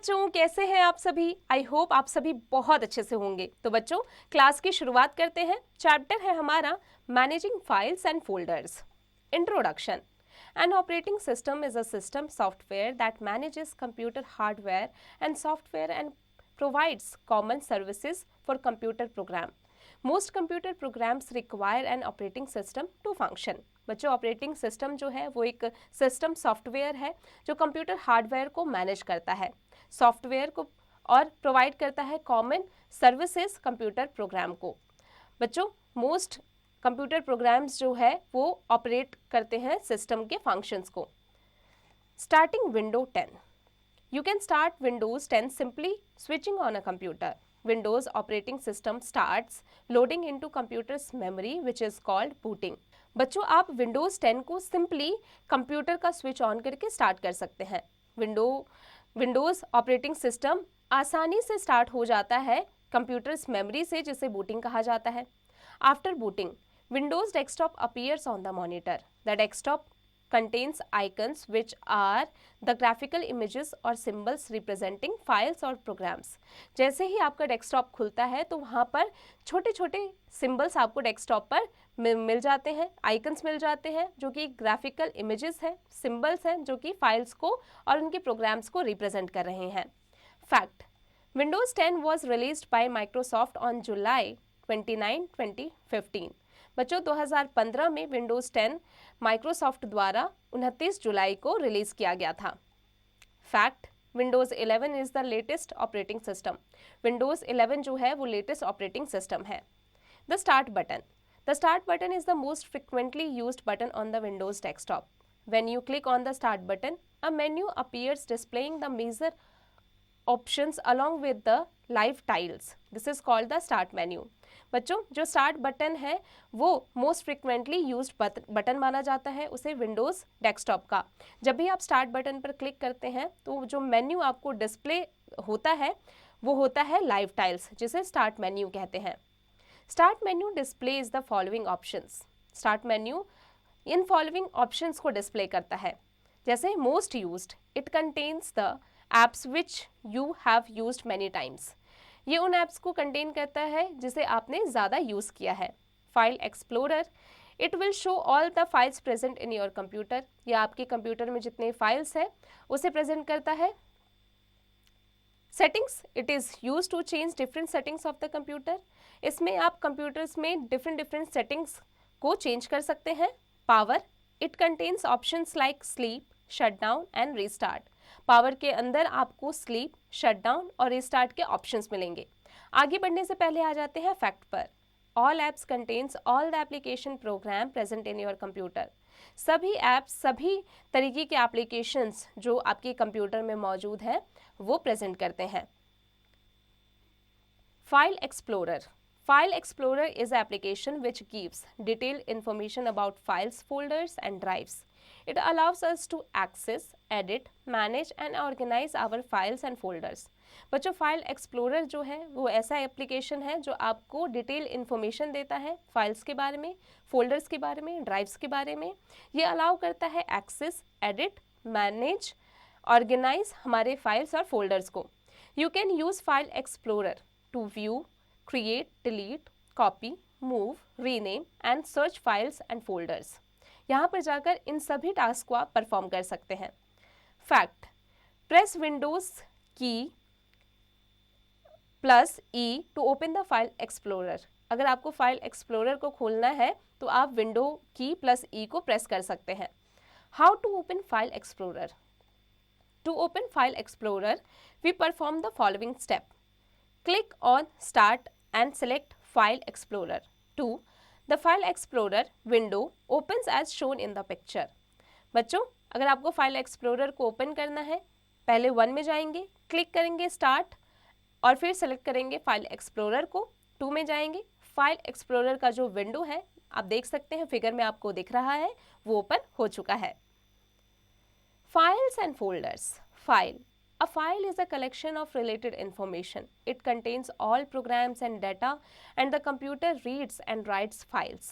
बच्चों, कैसे हैं आप सभी? आई होप आप सभी बहुत अच्छे से होंगे। तो बच्चों, क्लास की शुरुआत करते हैं। चैप्टर है हमारा managing files and folders. Introduction. An operating system is a system software that manages computer hardware and software and provides common services for computer program. Most computer programs require an operating system to function. बच्चों, operating system जो है वो एक system software है जो computer hardware को manage करता है, सॉफ्टवेयर को और प्रोवाइड करता है कॉमन सर्विसेज कंप्यूटर प्रोग्राम को। बच्चों, मोस्ट कंप्यूटर प्रोग्राम्स जो है वो ऑपरेट करते हैं सिस्टम के फंक्शंस को। Starting window 10। You can start Windows 10 simply switching on a computer. Windows operating system starts loading into computer's memory which is called booting. बच्चों, आप Windows 10 को सिंपली कंप्यूटर का स्विच ऑन करके start कर सकते हैं। विंडोज़ ऑपरेटिंग सिस्टम आसानी से स्टार्ट हो जाता है कंप्यूटर्स मेमोरी से, जिसे बूटिंग कहा जाता है। After booting, Windows desktop appears on the monitor. The desktop contains icons which are the graphical images or symbols representing files और programs. जैसे ही आपका डेस्कटॉप खुलता है तो वहाँ पर छोटे छोटे सिम्बल्स आपको डेस्कटॉप पर मिल जाते हैं, आइकन्स मिल जाते हैं जो कि ग्राफिकल इमेजेस हैं, सिम्बल्स हैं जो कि फाइल्स को और उनके प्रोग्राम्स को रिप्रेजेंट कर रहे हैं। Fact: Windows 10 was released by Microsoft on July 29, 2015. बच्चों, 2015 में विंडोज़ 10 माइक्रोसॉफ्ट द्वारा 29 जुलाई को रिलीज किया गया था। Fact: Windows 11 is the latest operating system. Windows 11 जो है वो लेटेस्ट ऑपरेटिंग सिस्टम है। The start button. The start button is the most frequently used button on the Windows desktop. When you click on the start button, a menu appears displaying the major options along with the live tiles. This is called the start menu. बच्चों, जो start button है वो most frequently used button माना जाता है उसे Windows desktop का। जब भी आप स्टार्ट बटन पर क्लिक करते हैं तो जो मेन्यू आपको डिस्प्ले होता है वो होता है लाइव टाइल्स, जिसे स्टार्ट मेन्यू कहते हैं। Start menu displays the following options. Start menu in following options को डिस्प्ले करता है, जैसे most used, it contains the apps which you have used many times. ये उन ऐप्स को कंटेन करता है जिसे आपने ज़्यादा यूज़ किया है। File explorer, it will show all the files present in your computer. या आपके कंप्यूटर में जितने फाइल्स हैं उसे प्रेजेंट करता है। Settings, it is use to change different settings of the computer. इसमें आप कंप्यूटर्स में डिफरेंट सेटिंग्स को चेंज कर सकते हैं। Power, it contains options like sleep, shut down and restart. Power के अंदर आपको स्लीप, शट डाउन और रीस्टार्ट के ऑप्शंस मिलेंगे। आगे बढ़ने से पहले आ जाते हैं फैक्ट पर। All apps contains all the application program present in your computer. सभी ऐप्स, सभी तरीके के एप्लीकेशंस जो आपके कंप्यूटर में मौजूद हैं वो प्रेजेंट करते हैं। File explorer. File Explorer is an application which gives detailed information about files, folders, and drives. It allows us to access, edit, manage, and organize our files and folders. बच्चों, file explorer जो है वो ऐसा application है जो आपको detail information देता है फाइल्स के बारे में, फोल्डर्स के बारे में, ड्राइव्स के बारे में। ये अलाउ करता है एक्सेस, एडिट, मैनेज, ऑर्गेनाइज हमारे फाइल्स और फोल्डर्स को। You can use file explorer to view, create, delete, copy, move, rename and search files and folders. यहाँ पर जाकर इन सभी टास्क को आप परफॉर्म कर सकते हैं। Fact: press Windows key plus E to open the file explorer. अगर आपको फाइल एक्सप्लोरर को खोलना है तो आप विंडो की प्लस ई को प्रेस कर सकते हैं। How to open file explorer? To open file explorer we perform the following step. Click on Start and select File Explorer. 2. The File Explorer window opens as shown in the picture. बच्चों, अगर आपको file explorer को open करना है, पहले 1 में जाएंगे, click करेंगे स्टार्ट और फिर सेलेक्ट करेंगे फाइल एक्सप्लोरर को। 2 में जाएंगे, फाइल एक्सप्लोरर का जो विंडो है आप देख सकते हैं, फिगर में आपको दिख रहा है, वो ओपन हो चुका है। Files and folders. File, a file is a collection of related information. It contains all programs and data, and the computer reads and writes files.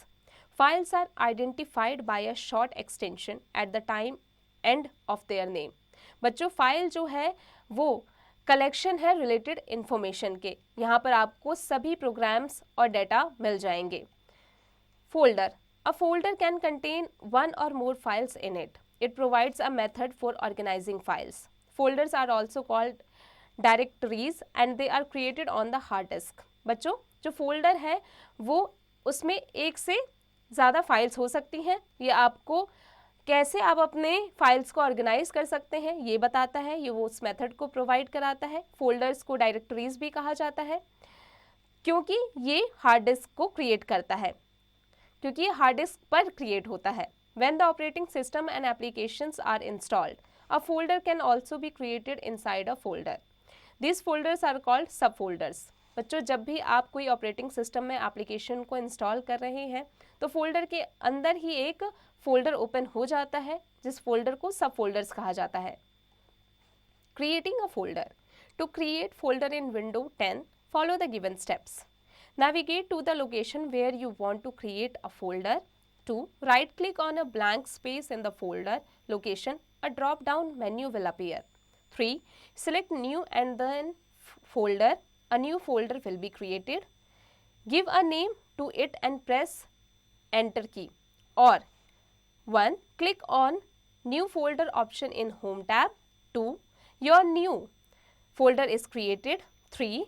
Files are identified by a short extension at the time end of their name. बच्चों, file जो है वो collection है related information के, यहाँ पर आपको सभी प्रोग्राम्स और डेटा मिल जाएंगे। Folder, a folder can contain one or more files in it. It provides a method for organizing files. Folders are also called directories and they are created on the hard disk. बच्चों, जो folder है वो उसमें एक से ज़्यादा files हो सकती हैं। ये आपको कैसे आप अपने फाइल्स को ऑर्गेनाइज कर सकते हैं ये बताता है, ये वो उस मेथड को प्रोवाइड कराता है। फोल्डर्स को डायरेक्टरीज भी कहा जाता है क्योंकि ये हार्ड डिस्क को क्रिएट करता है, क्योंकि ये हार्ड डिस्क पर क्रिएट होता है। When the operating system and applications are installed, a folder can also be created inside a folder. These folders are called subfolders. बच्चों, जब भी आप कोई ऑपरेटिंग सिस्टम में एप्लीकेशन को इंस्टॉल कर रहे हैं तो फोल्डर के अंदर ही एक फोल्डर ओपन हो जाता है जिस फोल्डर को सब फोल्डर्स कहा जाता है। Creating a folder, to create folder in Window 10 follow the given steps. Navigate to the location where you want to create a folder. 2. Right click on a blank space in the folder location. A drop down menu will appear. 3. Select new and then folder. A new folder will be created. Give a name to it and press enter key. Or 1. Click on new folder option in home tab. 2. Your new folder is created. 3.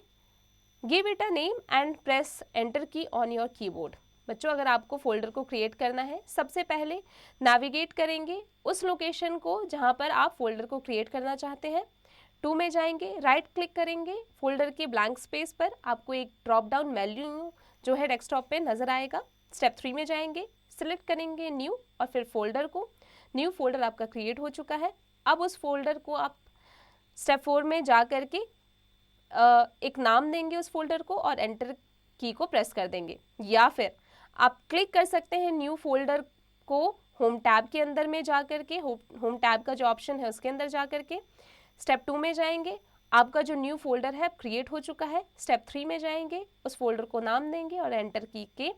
Give it a name and press enter की on your keyboard. बच्चों, अगर आपको folder को create करना है, सबसे पहले navigate करेंगे उस लोकेशन को जहां पर आप फोल्डर को क्रिएट करना चाहते हैं। 2 में जाएंगे, राइट क्लिक करेंगे फोल्डर के ब्लैंक स्पेस पर, आपको एक ड्रॉप डाउन मेन्यू जो है डेस्कटॉप पे नजर आएगा। स्टेप 3 में जाएंगे, सिलेक्ट करेंगे न्यू और फिर फोल्डर को। न्यू फोल्डर आपका क्रिएट हो चुका है। अब उस फोल्डर को आप स्टेप 4 में जा करके एक नाम देंगे उस फोल्डर को और एंटर की को प्रेस कर देंगे, या फिर आप क्लिक कर सकते हैं न्यू फोल्डर को होम टैब के अंदर में जा करके, होम टैब का जो ऑप्शन है उसके अंदर जा करके। स्टेप 2 में जाएंगे, आपका जो न्यू फोल्डर है क्रिएट हो चुका है। स्टेप 3 में जाएंगे, उस फोल्डर को नाम देंगे और एंटर की के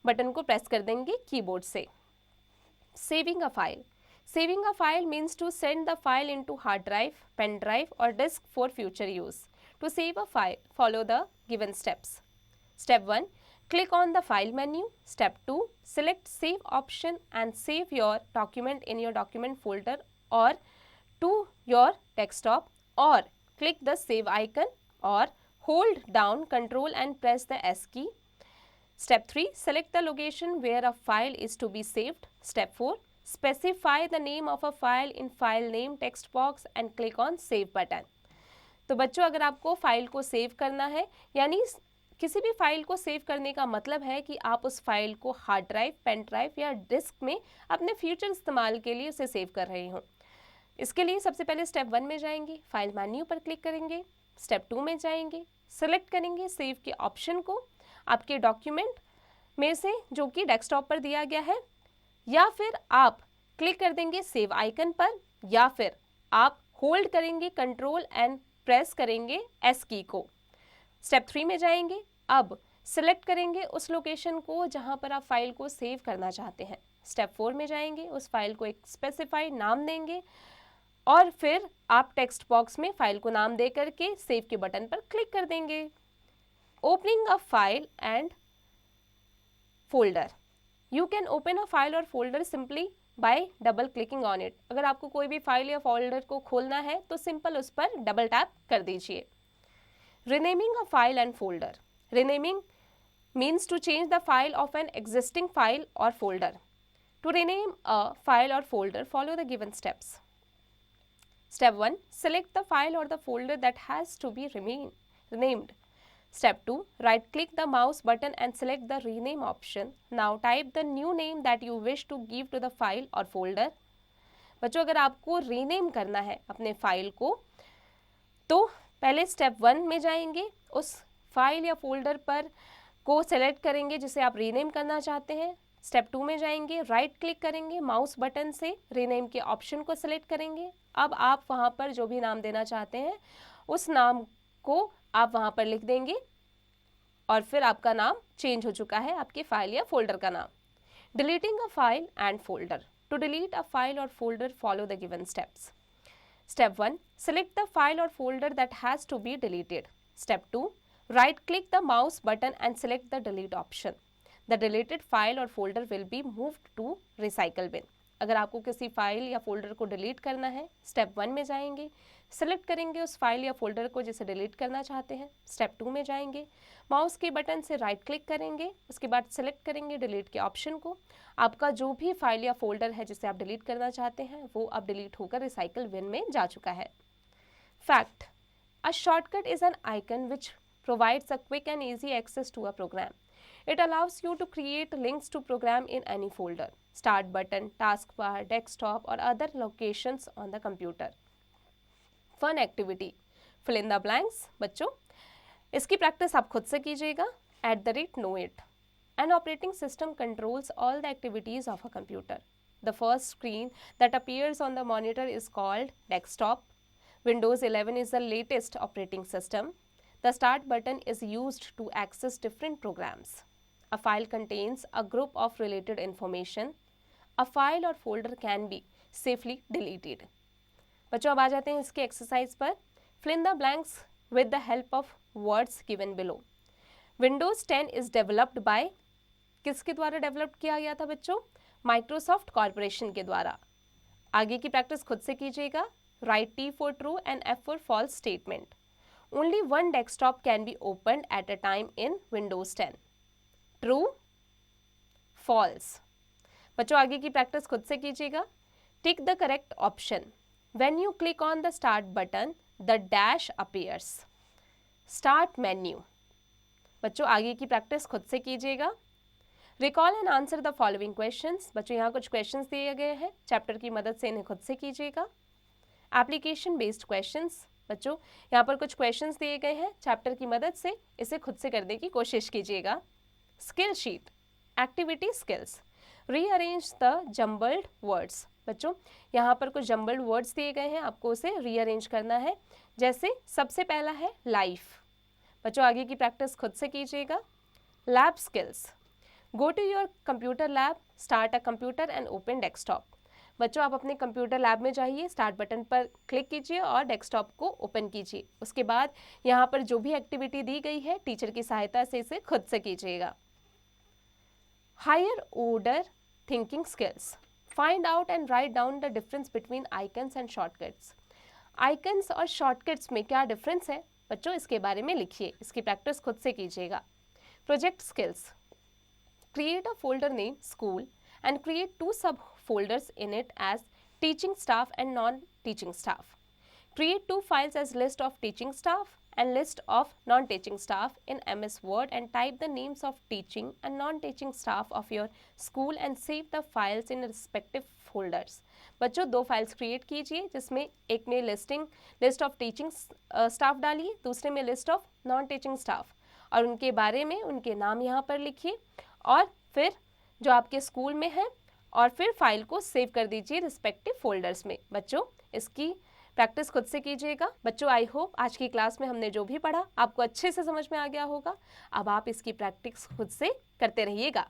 बटन को प्रेस कर देंगे कीबोर्ड से। Saving a file, saving a file means to send the file into hard drive, pen drive और disk for future use. To save a file, follow the given steps. Step 1. Click on the file menu. Step 2. Select save option and save your document in your document folder or to your desktop, or click the save icon or hold down Ctrl and press the S key. Step 3. Select the location where a file is to be saved. Step 4. Specify the name of a file in file name text box and click on save button. तो बच्चों, अगर आपको file को save करना है, यानी किसी भी फाइल को सेव करने का मतलब है कि आप उस फाइल को हार्ड ड्राइव, पेन ड्राइव या डिस्क में अपने फ्यूचर इस्तेमाल के लिए उसे सेव कर रहे हों। इसके लिए सबसे पहले स्टेप 1 में जाएंगे, फाइल मेन्यू पर क्लिक करेंगे। स्टेप 2 में जाएंगे, सिलेक्ट करेंगे सेव के ऑप्शन को आपके डॉक्यूमेंट में से जो कि डेस्कटॉप पर दिया गया है, या फिर आप क्लिक कर देंगे सेव आइकन पर, या फिर आप होल्ड करेंगे कंट्रोल एंड प्रेस करेंगे एस की को। स्टेप 3 में जाएंगे, अब सिलेक्ट करेंगे उस लोकेशन को जहां पर आप फाइल को सेव करना चाहते हैं। स्टेप 4 में जाएंगे, उस फाइल को एक स्पेसिफाइड नाम देंगे और फिर आप टेक्स्ट बॉक्स में फाइल को नाम दे करके सेव के बटन पर क्लिक कर देंगे। Opening a file and folder, you can open a file और folder simply by double clicking on it. अगर आपको कोई भी फाइल या फोल्डर को खोलना है तो सिंपल उस पर डबल टैप कर दीजिए। Renaming a file and folder, renaming means to change the file of an existing file और folder. To rename a file और folder, follow the given steps. Step 1. Select the file or the folder that has to be renamed. Step 2. Right click the mouse button and select the rename option. Now type the new name that you wish to give to the file or folder. बच्चों, अगर आपको rename करना है अपने file को तो पहले step 1 में जाएंगे, उस फाइल या फोल्डर पर को सेलेक्ट करेंगे जिसे आप रीनेम करना चाहते हैं। स्टेप 2 में जाएंगे, राइट क्लिक करेंगे, माउस बटन से रीनेम के ऑप्शन को सेलेक्ट करेंगे। अब आप वहाँ पर जो भी नाम देना चाहते हैं उस नाम को आप वहाँ पर लिख देंगे और फिर आपका नाम चेंज हो चुका है, आपके फाइल या फोल्डर का नाम। Deleting a file and folder, to delete a file और folder follow the given steps. Step 1. Select the file or folder that has to be deleted. Step 2. Right-click the mouse button and select the delete option. The deleted file or folder will be moved to recycle bin. अगर आपको किसी file या folder को delete करना है, step 1 में जाएंगे, select करेंगे उस फाइल या फोल्डर को जिसे डिलीट करना चाहते हैं। स्टेप 2 में जाएंगे, माउस के बटन से राइट क्लिक करेंगे, उसके बाद सेलेक्ट करेंगे डिलीट के ऑप्शन को। आपका जो भी फाइल या फोल्डर है जिसे आप डिलीट करना चाहते हैं वो अब डिलीट होकर रिसाइकल बिन में जा चुका है। Fact: a shortcut is an icon which provides a quick and easy access to a program. It allows you to create links to program in any folder, start button, taskbar, desktop or other locations on the computer. Fun activity: fill in the blanks. बच्चों इसकी practice आप खुद से कीजिएगा। @know it. An operating system controls all the activities of a computer. The first screen that appears on the monitor is called desktop. Windows 11 is the latest operating system. The start button is used to access different programs. A file contains a group of related information. A file or folder can be safely deleted. बच्चों अब आ जाते हैं इसके exercise पर। Fill in the blanks with the help of words given below. Windows 10 is developed by, किसके द्वारा develop किया गया था बच्चों? माइक्रोसॉफ्ट कॉर्पोरेशन के द्वारा। आगे की प्रैक्टिस खुद से कीजिएगा। Write T for true and F for false statement. Only one desktop can be opened at a time in Windows 10. True, false. बच्चों आगे की प्रैक्टिस खुद से कीजिएगा। Tick the correct option. When you click on the start button, the dash appears. Start menu. बच्चों आगे की practice खुद से कीजिएगा। Recall and answer the following questions. बच्चों यहाँ कुछ questions दिए गए हैं, चैप्टर की मदद से इन्हें खुद से कीजिएगा। Application based questions. बच्चों यहाँ पर कुछ क्वेश्चंस दिए गए हैं, चैप्टर की मदद से इसे खुद से करने की कोशिश कीजिएगा। Skill sheet, activity skills, rearrange the jumbled words. बच्चों यहाँ पर कुछ जम्बल्ड वर्ड्स दिए गए हैं, आपको उसे रीअरेंज करना है। जैसे सबसे पहला है लाइफ। बच्चों आगे की प्रैक्टिस खुद से कीजिएगा। Lab skills, go to your computer lab, start a computer and open desktop. बच्चों आप अपने कंप्यूटर लैब में जाइए, स्टार्ट बटन पर क्लिक कीजिए और डेस्कटॉप को ओपन कीजिए। उसके बाद यहाँ पर जो भी एक्टिविटी दी गई है टीचर की सहायता से इसे खुद से कीजिएगा। Higher order thinking skills, find out and write down the difference between icons and shortcuts. Icons और शॉर्टकट्स में क्या डिफरेंस है बच्चों, इसके बारे में लिखिए। इसकी प्रैक्टिस खुद से कीजिएगा। Project skills, create a folder name school and create 2 subfolders in it as teaching staff and non-teaching staff. Create 2 files as list of teaching staff and list of non-teaching staff in MS Word and type the names of teaching and non-teaching staff of your school and save the files in respective folders. बच्चों 2 files create कीजिए, जिसमें एक में list of teaching staff डालिए, दूसरे में list of non teaching staff, और उनके बारे में उनके नाम यहाँ पर लिखिए और फिर जो आपके स्कूल में है, और फिर फाइल को सेव कर दीजिए रिस्पेक्टिव फोल्डर्स में। बच्चों इसकी प्रैक्टिस खुद से कीजिएगा। बच्चों आई होप आज की क्लास में हमने जो भी पढ़ा आपको अच्छे से समझ में आ गया होगा। अब आप इसकी प्रैक्टिस खुद से करते रहिएगा।